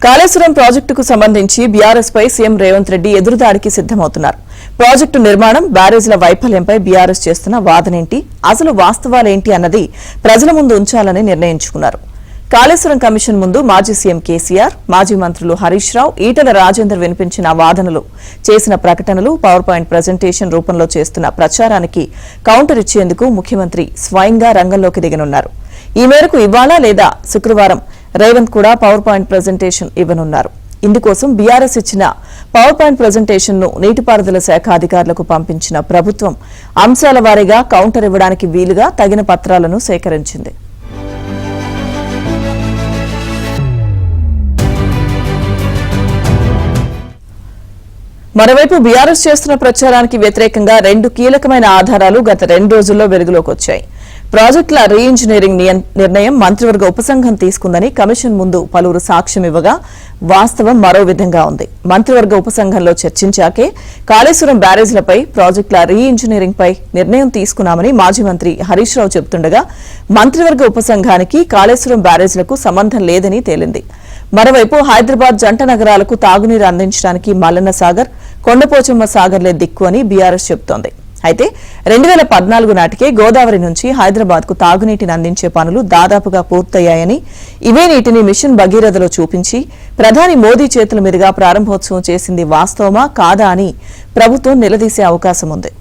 కాళేశ్వరం ప్రాజెక్టుకు సంబంధించి బీఆర్ఎస్ పై CM Revanth Reddy ఎదురుదాడికి సిద్దమవుతున్నారు. Project నిర్మాణం, బ్యారేజ్ల వైఫల్యంపై బీఆర్ఎస్ చేస్తున్న వాదనేంటి, అసలు వాస్తవాలేంటి అన్నది ప్రజల ముందు ఉంచాలని నిర్ణయించుకున్నారు. కాళేశ్వరం కమిషన్ ముందు మాజీ సీఎం కేసీఆర్, మాజీ మంత్రులు హరీష్ రావు, ఈటెల రాజేందర్ వినిపించిన వాదనలు, చేసిన ప్రకటనలు, పవర్ పాయింట్ ప్రజెంటేషన్ రూపంలో చేస్తున్న ప్రచారానికి కౌంటర్ ఇచ్చేందుకు ముఖ్యమంత్రి స్వయంగా రంగంలోకి దిగనున్నారు. ఈ మేరకు ఇవాళ లేదా శుక్రవారం రేవంత్ కూడా పవర్ పాయింట్ ప్రజెంటేషన్ ఇవ్వనున్నారు. ఇందుకోసం బీఆర్ఎస్ ఇచ్చిన పవర్ పాయింట్ ప్రజెంటేషన్ ను నీటిపారుదల శాఖ అధికారులకు పంపించిన ప్రభుత్వం అంశాల వారీగా కౌంటర్ ఇవ్వడానికి వీలుగా తగిన పత్రాలను సేకరించింది. మరోవైపు బీఆర్ఎస్ చేస్తున్న ప్రచారానికి వ్యతిరేకంగా 2 కీలకమైన ఆధారాలు గత 2 రోజుల్లో వెలుగులోకి వచ్చాయి. ప్రాజెక్టుల రీఇంజనీరింగ్ నిర్ణయం మంత్రివర్గ ఉపసంఘం తీసుకుందని కమిషన్ ముందు పలువురు సాక్ష్యం ఇవ్వగా, వాస్తవం మరో విధంగా ఉంది. మంత్రివర్గ ఉపసంఘంలో చర్చించాకే కాళేశ్వరం బ్యారేజ్లపై, ప్రాజెక్టుల రీఇంజనీరింగ్ పై నిర్ణయం తీసుకున్నామని మాజీ మంత్రి హరీష్ రావు చెబుతుండగా, మంత్రివర్గ ఉపసంఘానికి కాళేశ్వరం బ్యారేజ్లకు సంబంధం లేదని తేలింది. మరోవైపు హైదరాబాద్ జంట నగరాలకు తాగునీరు అందించడానికి మల్లన్న సాగర్, కొండపోచమ్మ సాగర్లే దిక్కు అని బీఆర్ఎస్ చెబుతోంది. అయితే 2014 నాటికే గోదావరి నుంచి హైదరాబాద్ కు తాగునీటిని అందించే పనులు దాదాపుగా పూర్తయ్యాయని, ఇవే నీటిని మిషన్ భగీరథలో చూపించి ప్రధాని మోదీ చేతుల మీదుగా ప్రారంభోత్సవం చేసింది వాస్తవమా కాదా అని ప్రభుత్వం నిలదీసే అవకాశం ఉంది.